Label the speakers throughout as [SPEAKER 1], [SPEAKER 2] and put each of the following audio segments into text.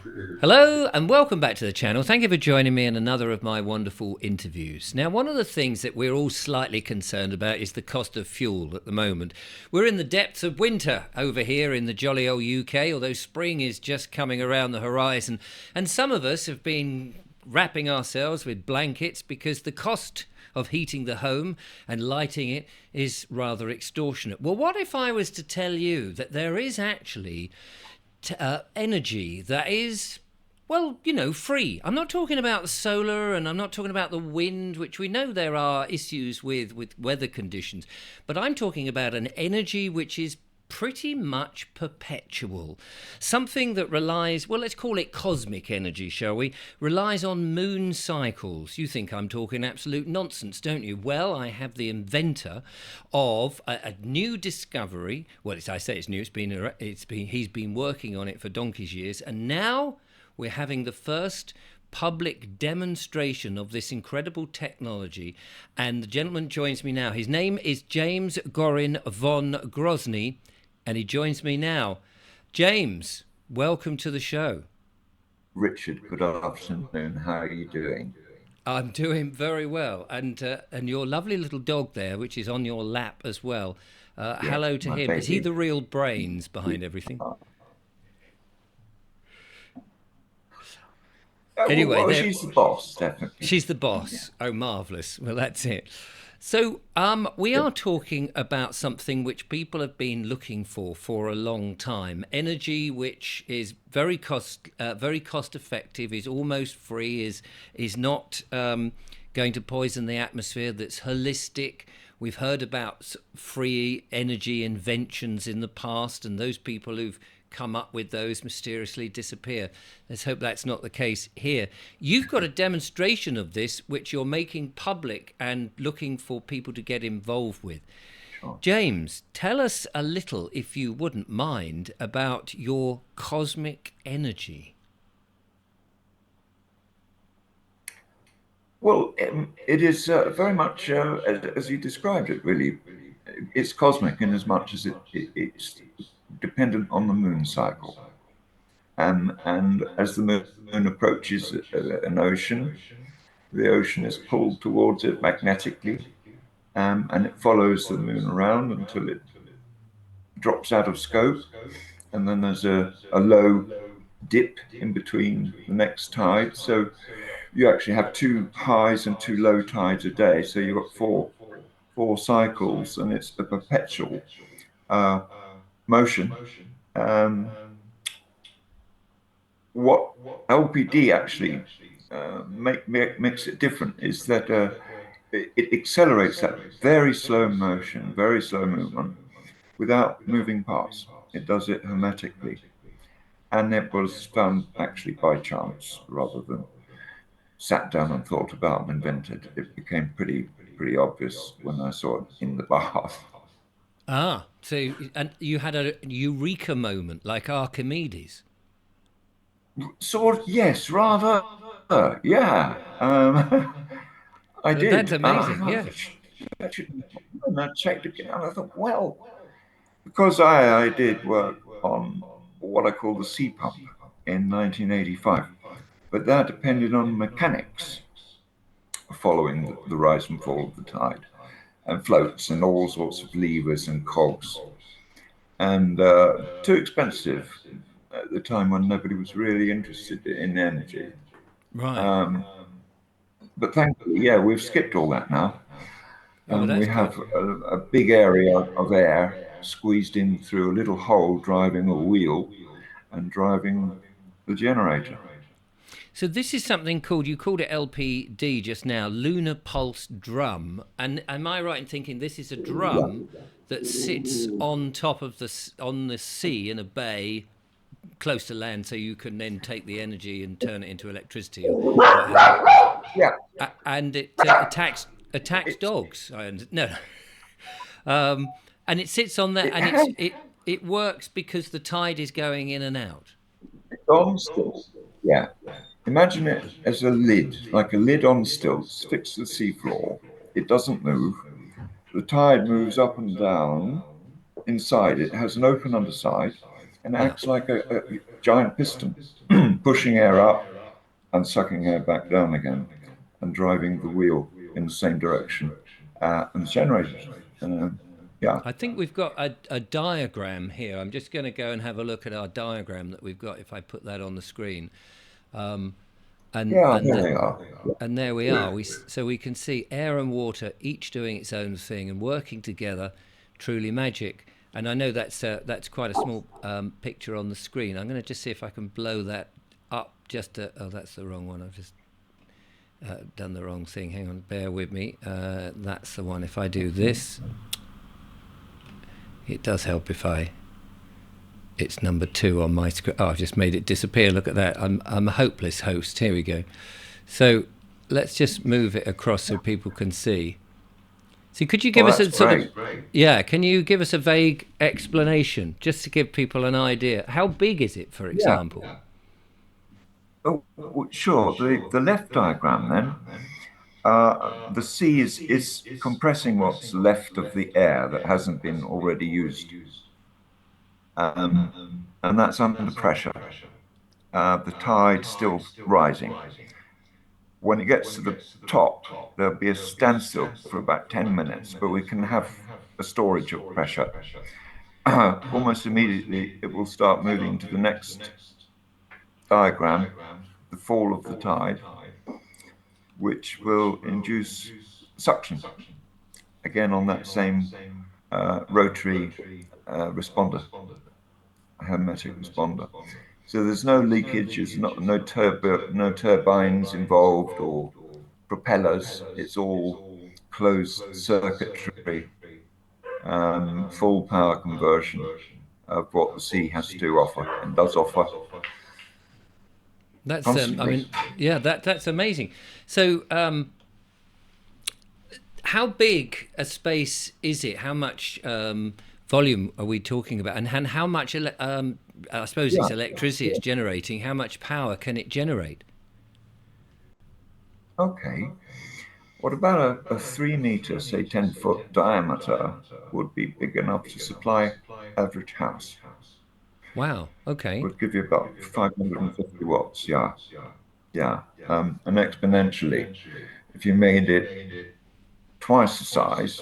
[SPEAKER 1] Hello and welcome back to the channel. Thank you for joining me in another of my wonderful interviews. Now, one of the things that we're all slightly concerned about is the cost of fuel at the moment. We're in the depths of winter over here in the jolly old UK, although spring is just coming around the horizon. And some of us have been wrapping ourselves with blankets because the cost of heating the home and lighting it is rather extortionate. Well, what if I was to tell you that there is actually energy that is, well, free. I'm not talking about the solar and I'm not talking about the wind, which we know there are issues with weather conditions. But I'm talking about an energy which is pretty much perpetual. Something that relies, well, let's call it cosmic energy, shall we? Relies on moon cycles. You think I'm talking absolute nonsense, don't you? Well, I have the inventor of a new discovery. Well, I say it's new. He's been working on it for donkey's years, and now we're having the first public demonstration of this incredible technology. And the gentleman joins me now. His name is James Gorin Von Grozny, and he joins me now. James, welcome to the show.
[SPEAKER 2] Richard, good afternoon. How are you doing?
[SPEAKER 1] I'm doing very well, and your lovely little dog there, which is on your lap as well.
[SPEAKER 2] Yes,
[SPEAKER 1] Hello to
[SPEAKER 2] my
[SPEAKER 1] him. Is he
[SPEAKER 2] baby.
[SPEAKER 1] the real brains behind everything? Anyway,
[SPEAKER 2] Well,
[SPEAKER 1] there.
[SPEAKER 2] she's the boss, definitely.
[SPEAKER 1] She's the
[SPEAKER 2] Yeah.
[SPEAKER 1] boss. Oh, marvellous. Well, that's it. So, we
[SPEAKER 2] Yeah.
[SPEAKER 1] are talking about something which people have been looking for a long time. Energy, which is very cost effective, is almost free, is not going to poison the atmosphere. That's holistic. We've heard about free energy inventions in the past, and those people who've come up with those mysteriously disappear. Let's hope that's not the case here. You've got a demonstration of this which you're making public and looking for people to get involved with.
[SPEAKER 2] Sure.
[SPEAKER 1] James, tell us a little, if you wouldn't mind, about your cosmic energy.
[SPEAKER 2] Well, it is very much as you described it, really. It's cosmic in as much as it's dependent on the moon cycle. And as the moon approaches an ocean, the ocean is pulled towards it magnetically, and it follows the moon around until it drops out of scope. And then there's a low dip in between the next tide. So you actually have two highs and two low tides a day. So you've got four cycles, and it's a perpetual uh, motion. Um, what LPD actually makes it different is that it accelerates that very slow movement, without moving parts. It does it hermetically. And it was done actually by chance rather than sat down and thought about and invented. It became pretty obvious when I saw it in the bath.
[SPEAKER 1] So and you had a eureka moment like Archimedes.
[SPEAKER 2] Sort of, yes, rather, yeah. I
[SPEAKER 1] That's
[SPEAKER 2] did. And I
[SPEAKER 1] amazing.
[SPEAKER 2] thought,
[SPEAKER 1] Yeah.
[SPEAKER 2] and I checked again, and I thought, well, because I did work on what I call the sea pump in 1985, but that depended on mechanics following the rise and fall of the tide, and floats and all sorts of levers and cogs, and too expensive at the time when nobody was really interested in energy.
[SPEAKER 1] Right.
[SPEAKER 2] Um, but thankfully, yeah, we've skipped all that now,
[SPEAKER 1] Oh,
[SPEAKER 2] and we
[SPEAKER 1] that's good.
[SPEAKER 2] have a big area of air squeezed in through a little hole driving a wheel and driving the generator.
[SPEAKER 1] So this is something called, you called it LPD just now, Lunar Pulse Drum. And am I right in thinking this is a
[SPEAKER 2] Yeah.
[SPEAKER 1] drum that sits on top of on the sea in a bay close to land, so you can then take the energy and turn it into electricity or what have you?
[SPEAKER 2] Yeah,
[SPEAKER 1] And it attacks
[SPEAKER 2] it's
[SPEAKER 1] dogs. No, um, and it sits on there,
[SPEAKER 2] it
[SPEAKER 1] and
[SPEAKER 2] has
[SPEAKER 1] it works because the tide is going in and out.
[SPEAKER 2] on stilts. Yeah, imagine it as a lid, like a lid on stilts fixed to the seafloor. It doesn't move. The tide moves up and down inside. It has an open underside and
[SPEAKER 1] Yeah.
[SPEAKER 2] acts like a giant piston, pushing air up and sucking air back down again, and driving the wheel in the same direction, and generated. Yeah.
[SPEAKER 1] I think we've got a diagram here. I'm just going to go and have a look at our diagram that we've got. If I put that on the screen, and
[SPEAKER 2] Yeah,
[SPEAKER 1] and
[SPEAKER 2] there they are.
[SPEAKER 1] and there we are. So we can see air and water each doing its own thing and working together. Truly magic. And I know that's quite a small picture on the screen. I'm going to just see if I can blow that up. Oh, that's the wrong one. I've just done the wrong thing. Hang on, bear with me. That's the one. If I do this, it does help if it's number 2 on my screen. Oh, I've just made it disappear. Look at that. I'm a hopeless host. Here we go. So let's just move it across so people can see. So could you give us a sort of, yeah, can you give us a vague explanation just to give people an idea? How big is it, for example?
[SPEAKER 2] Yeah. Oh, sure. The left diagram then, the sea is compressing what's left of the air that hasn't been already used. And that's under pressure. The tide still rising. When it gets to the top, there'll be a standstill for about 10 minutes, but we can have a storage of pressure. Almost immediately, it will start moving to the next diagram, the fall of the tide, which will induce suction, again on that same rotary responder, hermetic responder. So there's no leakage, there's no turbines involved or propellers. It's all closed circuitry, full power conversion of what the sea has to offer and does offer.
[SPEAKER 1] That's I mean, yeah, that's amazing. So, how big a space is it? How much volume are we talking about? And how much? I suppose it's electricity it's generating. How much power can it generate?
[SPEAKER 2] Okay. What about a 3 meter, say 10-foot diameter would be big enough to supply average house?
[SPEAKER 1] Wow. Okay.
[SPEAKER 2] Would give you about 550 watts. Yeah. Yeah. And exponentially, if you made it twice the size,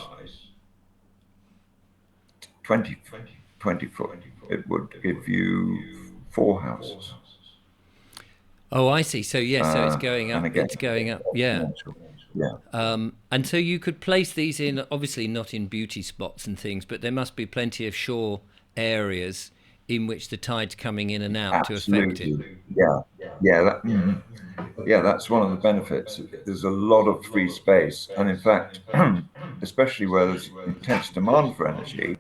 [SPEAKER 2] 20 foot, it would give you 4 houses.
[SPEAKER 1] Oh, I see. So so it's going up.
[SPEAKER 2] Again,
[SPEAKER 1] it's going up. Yeah.
[SPEAKER 2] Yeah.
[SPEAKER 1] And so you could place these in, obviously not in beauty spots and things, but there must be plenty of shore areas in which the tide's coming in and out to affect it.
[SPEAKER 2] Yeah, that's one of the benefits. There's a lot of free space, and in fact, especially where there's intense demand for energy,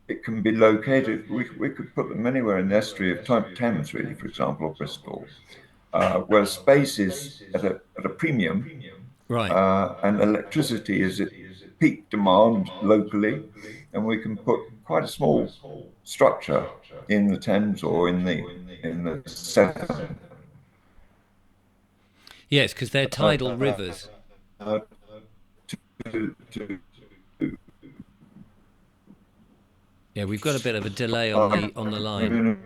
[SPEAKER 2] it can be located. We could put them anywhere in the estuary of Thames, really, for example, or Bristol, where space is at a premium,
[SPEAKER 1] right?
[SPEAKER 2] And electricity is at peak demand locally, and we can put quite a small structure in the Thames or in the Severn.
[SPEAKER 1] Yes, because they're tidal rivers. Yeah, we've got a bit of a delay on the line.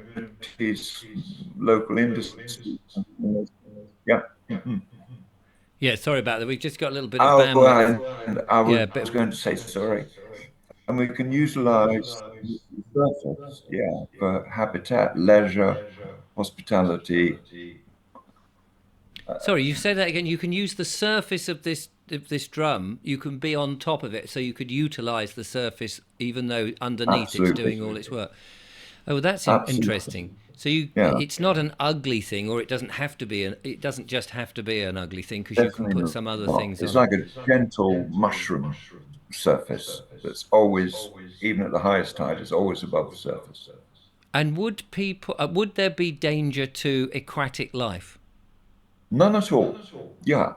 [SPEAKER 2] Local industries. Yeah. Mm-hmm.
[SPEAKER 1] Yeah, sorry about that. We've just got a little bit of bandwidth.
[SPEAKER 2] And I was going to say sorry. And we can utilize the surface, for habitat, leisure, hospitality.
[SPEAKER 1] Sorry, you said that again. You can use the surface of this drum. You can be on top of it, so you could utilize the surface, even though underneath it's doing all its work. Oh, that's interesting. So it's not an ugly thing, or it doesn't have to be. It doesn't just have to be an ugly thing, because you can put some other things on.
[SPEAKER 2] It's like a gentle mushroom surface that's always, even at the highest tide, is always above the surface.
[SPEAKER 1] And would there be danger to aquatic life?
[SPEAKER 2] None at all. Yeah.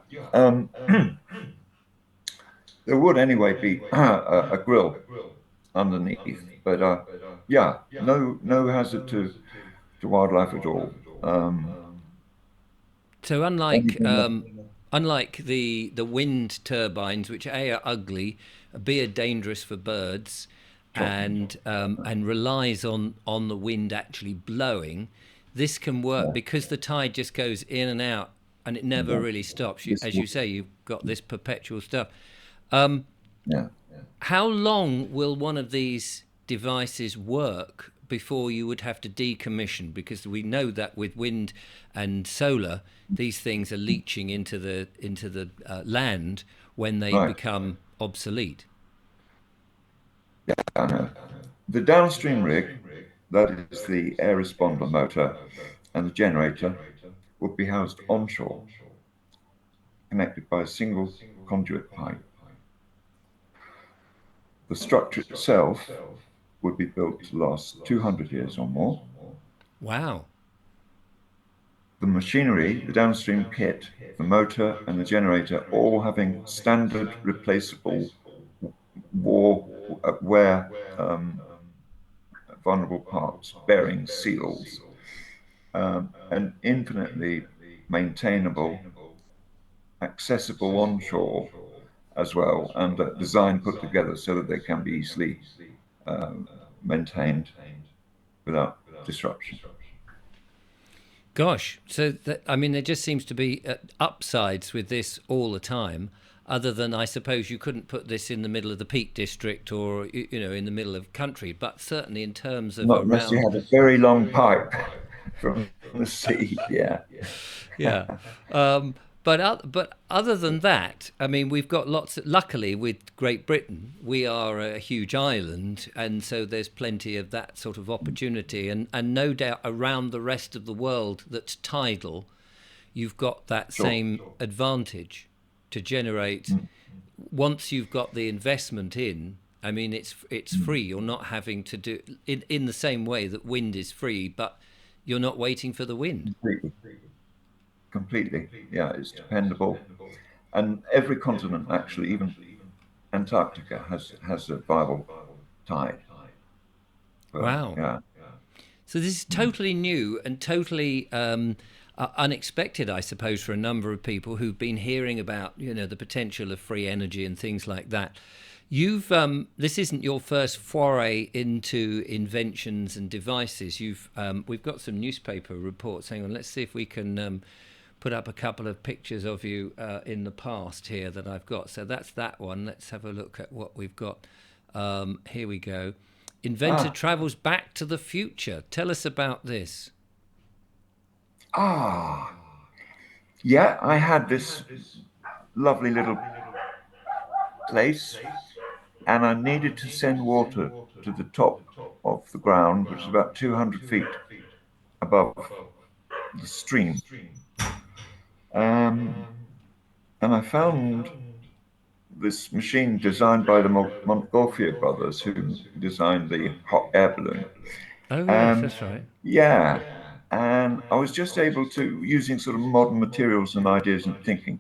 [SPEAKER 2] There would anyway be a grill underneath, but no hazard to wildlife at all.
[SPEAKER 1] So unlike the wind turbines, which A, are ugly, B, are dangerous for birds, and relies on the wind actually blowing, this can work because the tide just goes in and out and it never really stops. As you say, you've got this perpetual stuff.
[SPEAKER 2] Yeah.
[SPEAKER 1] How long will one of these devices work before you would have to decommission? Because we know that with wind and solar, these things are leaching into the land when they become obsolete.
[SPEAKER 2] Yeah, I know. The downstream rig, that is the air responder motor and the generator, would be housed onshore, connected by a single conduit pipe. The structure itself would be built to last 200 years or more.
[SPEAKER 1] Wow.
[SPEAKER 2] The machinery, the downstream kit, the motor and the generator, all having standard replaceable wear vulnerable parts, bearings, seals, and infinitely maintainable, accessible onshore as well, and design put together so that they can be easily maintained without disruption.
[SPEAKER 1] Gosh, so I mean, there just seems to be upsides with this all the time. Other than, I suppose, you couldn't put this in the middle of the Peak District or in the middle of country, but certainly in terms of
[SPEAKER 2] not unless you had a very long pipe from the sea. Yeah.
[SPEAKER 1] Yeah. But other than that, I mean, we've got luckily, with Great Britain, we are a huge island, and so there's plenty of that sort of opportunity. And no doubt around the rest of the world that's tidal, you've got that same advantage to generate. Once you've got the investment in, I mean, it's free. You're not having to do in the same way that wind is free, but you're not waiting for the wind.
[SPEAKER 2] Completely. Yeah, it's dependable. And every continent, actually, even Antarctica, has a viable tide.
[SPEAKER 1] Wow.
[SPEAKER 2] Yeah.
[SPEAKER 1] So this is totally new and totally unexpected, I suppose, for a number of people who've been hearing about, the potential of free energy and things like that. You've this isn't your first foray into inventions and devices. We've got some newspaper reports. Hang on, let's see if we can put up a couple of pictures of you in the past here that I've got. So that's that one. Let's have a look at what we've got. Here we go. Inventor travels back to the future. Tell us about this.
[SPEAKER 2] Yeah, I had this lovely little place, and I needed to send water to the top of the ground, which is about 200 feet above the stream. And I found this machine designed by the Montgolfier brothers, who designed the hot air balloon.
[SPEAKER 1] Oh, yes, that's right.
[SPEAKER 2] Yeah. And I was just able to, using sort of modern materials and ideas and thinking,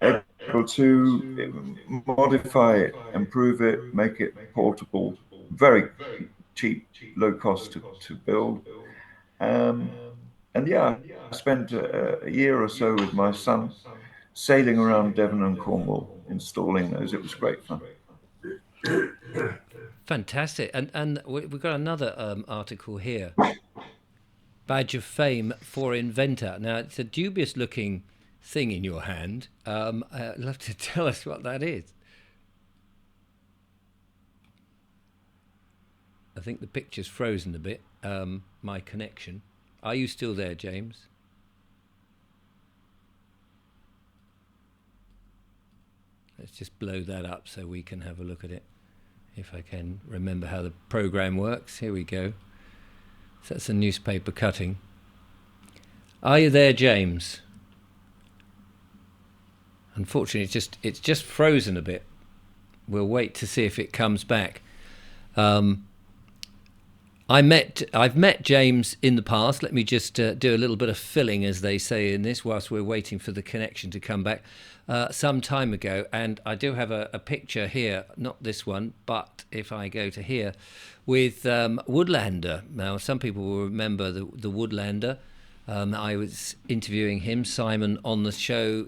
[SPEAKER 2] able to modify it, improve it, make it portable, very cheap, low cost to build. And yeah, I spent a year or so with my son sailing around Devon and Cornwall installing those. It was great fun.
[SPEAKER 1] Fantastic. And we've got another article here. Badge of fame for inventor. Now, it's a dubious looking thing in your hand. I'd love to tell us what that is. I think the picture's frozen a bit, my connection. Are you still there, James? Let's just blow that up so we can have a look at it. If I can remember how the program works. Here we go. So that's a newspaper cutting. Are you there, James? Unfortunately, it's just frozen a bit. We'll wait to see if it comes back. I've met James in the past. Let me just do a little bit of filling, as they say in this, whilst we're waiting for the connection to come back, some time ago. And I do have a picture here, not this one, but if I go to here, with Woodlander. Now, some people will remember the Woodlander. I was interviewing him, Simon, on the show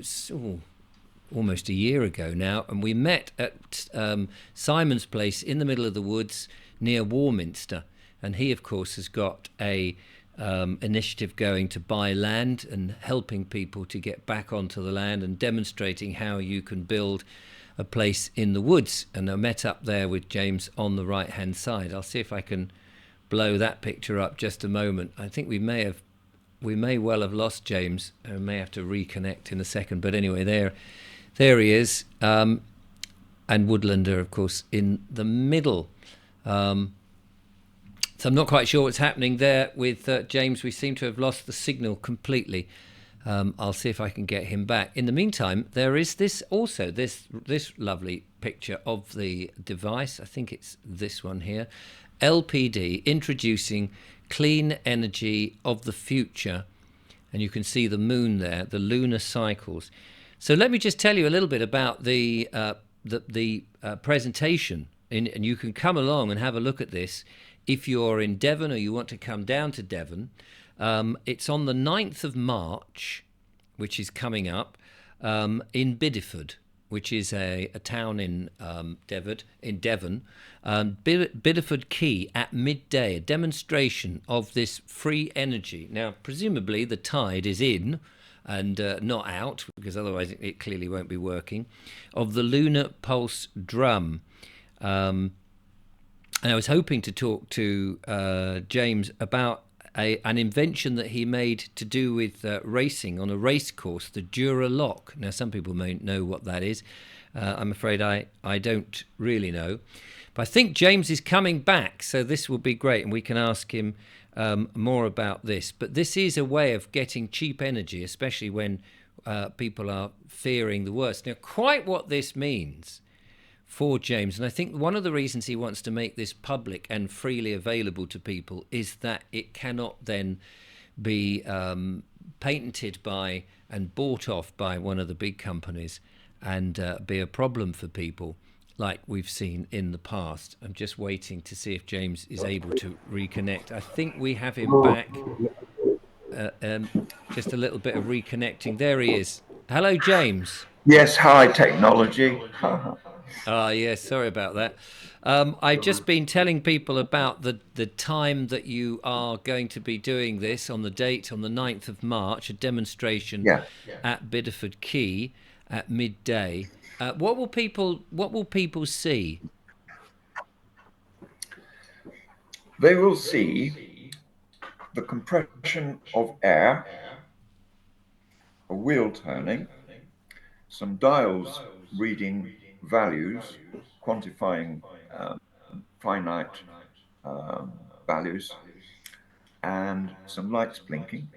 [SPEAKER 1] almost a year ago now, and we met at Simon's place in the middle of the woods near Warminster. And he, of course, has got a initiative going to buy land and helping people to get back onto the land and demonstrating how you can build a place in the woods. And I met up there with James on the right-hand side. I'll see if I can blow that picture up just a moment. I think we may well have lost James. I may have to reconnect in a second. But anyway, there he is. And Woodlander, of course, in the middle. So I'm not quite sure what's happening there with James. We seem to have lost the signal completely. I'll see if I can get him back. In the meantime, there is this lovely picture of the device. I think it's this one here. LPD, introducing clean energy of the future. And you can see the moon there, the lunar cycles. So let me just tell you a little bit about the presentation. And you can come along and have a look at this if you're in Devon or you want to come down to Devon. It's on the 9th of March, which is coming up, in Bideford, which is a town in Devon. Bideford Quay at midday, a demonstration of this free energy. Now, presumably the tide is in and not out, because otherwise it clearly won't be working, of the Lunar Pulse Drum. And I was hoping to talk to James about an invention that he made to do with racing on a race course, the Dura Lock. Now, some people may know what that is. I'm afraid I don't really know. But I think James is coming back, so this will be great, and we can ask him more about this. But this is a way of getting cheap energy, especially when people are fearing the worst. Now, quite what this means for James, and I think one of the reasons he wants to make this public and freely available to people is that it cannot then be patented by and bought off by one of the big companies and be a problem for people like we've seen in the past. I'm just waiting to see if James is able to reconnect. I think we have him back. Just a little bit of reconnecting. There he is. Hello, James.
[SPEAKER 2] Yes, hi, technology.
[SPEAKER 1] Yes, sorry about that. I've just been telling people about the time that you are going to be doing this on the date on the 9th of March, a demonstration at Bideford Quay at midday. What will people see?
[SPEAKER 2] They will see the compression of air, a wheel turning, some dials reading values, quantifying finite values, and some lights blinking,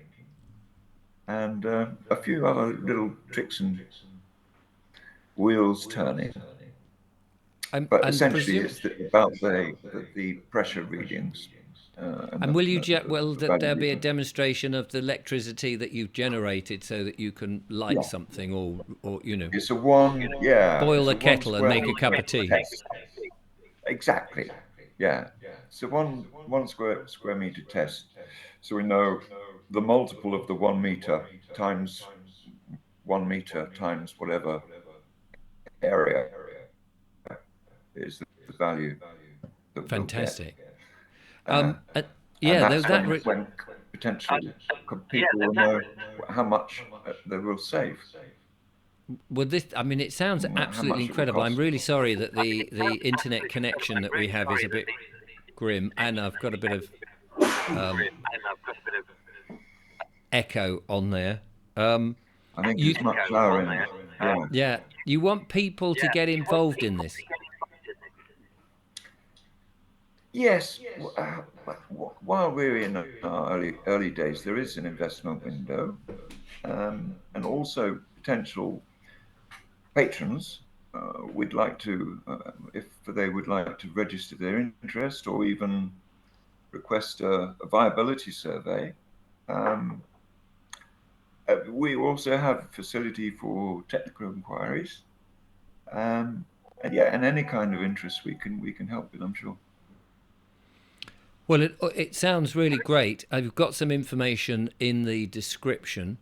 [SPEAKER 2] and a few other little tricks and wheels turning. But essentially, it's about the pressure readings.
[SPEAKER 1] And will there be a demonstration of the electricity that you've generated so that you can light something or
[SPEAKER 2] it's a one
[SPEAKER 1] boil a kettle and make a cup of tea.
[SPEAKER 2] Exactly. Yeah. So one square meter test. So we know the multiple of the 1 meter times 1 meter times whatever area is the value that
[SPEAKER 1] fantastic.
[SPEAKER 2] We'll get. That's when potentially people will know how much they will save.
[SPEAKER 1] Well, it sounds absolutely incredible. I'm really sorry that the internet connection that we have is a bit grim, and I've got a bit of echo on there.
[SPEAKER 2] I think it's much lower in it.
[SPEAKER 1] Yeah, you want people to get involved in this.
[SPEAKER 2] Yes. While we're in our early days, there is an investment window, and also potential patrons would like to, if they would like to register their interest or even request a viability survey. We also have facility for technical inquiries, and any kind of interest we can help with, I'm sure.
[SPEAKER 1] Well, it sounds really great. I've got some information in the description.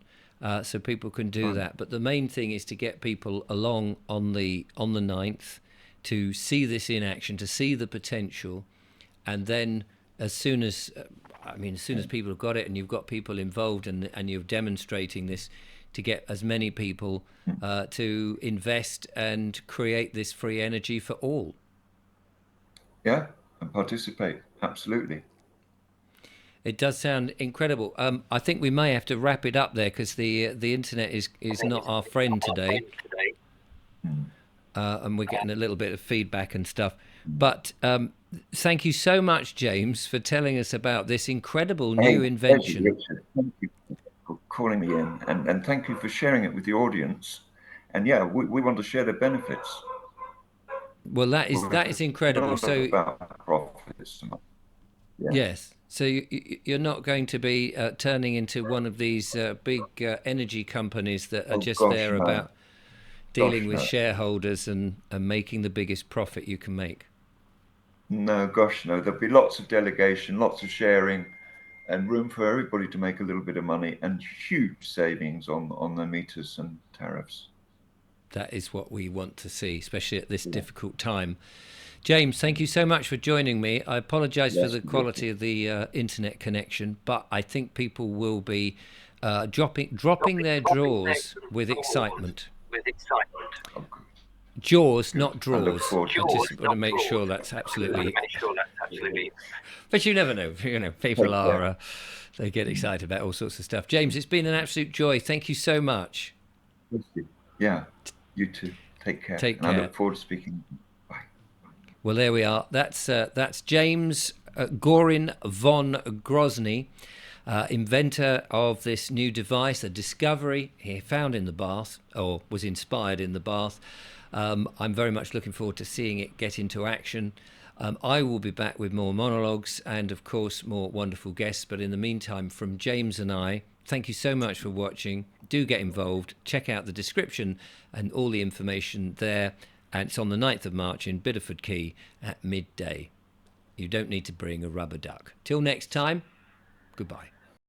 [SPEAKER 1] so people can do that. But the main thing is to get people along on the 9th, to see this in action, to see the potential, and then as soon as people have got it, and you've got people involved, and you're demonstrating this, to get as many people to invest and create this free energy for all.
[SPEAKER 2] Yeah, and participate. Absolutely.
[SPEAKER 1] It does sound incredible. I think we may have to wrap it up there, because the internet is not our friend today, and we're getting a little bit of feedback and stuff. But thank you so much, James, for telling us about this incredible new invention.
[SPEAKER 2] Richard, thank you for calling me in, and thank you for sharing it with the audience. And yeah, we want to share the benefits.
[SPEAKER 1] Well, that is incredible. So
[SPEAKER 2] about profits. Yeah.
[SPEAKER 1] Yes. So you're not going to be turning into one of these big energy companies that are there about dealing with shareholders and making the biggest profit you can make.
[SPEAKER 2] No, gosh, no. There'll be lots of delegation, lots of sharing, and room for everybody to make a little bit of money, and huge savings on the meters and tariffs.
[SPEAKER 1] That is what we want to see, especially at this difficult time. James, thank you so much for joining me. I apologize for the quality of the internet connection, but I think people will be dropping their jaws with excitement. Jaws, not drawers. I just want to make sure that's absolutely. But you never know. People are they get excited about all sorts of stuff. James, it's been an absolute joy. Thank you so much.
[SPEAKER 2] Thank you. Yeah, you too. Take care.
[SPEAKER 1] Take care.
[SPEAKER 2] I look forward to speaking. Bye.
[SPEAKER 1] Well, there we are. That's James Gorin Von Grozny, inventor of this new device, a discovery he found in the bath, or was inspired in the bath. I'm very much looking forward to seeing it get into action. I will be back with more monologues and, of course, more wonderful guests. But in the meantime, from James and I, thank you so much for watching. Do get involved. Check out the description and all the information there. And it's on the 9th of March in Bideford Quay at midday. You don't need to bring a rubber duck. Till next time, goodbye.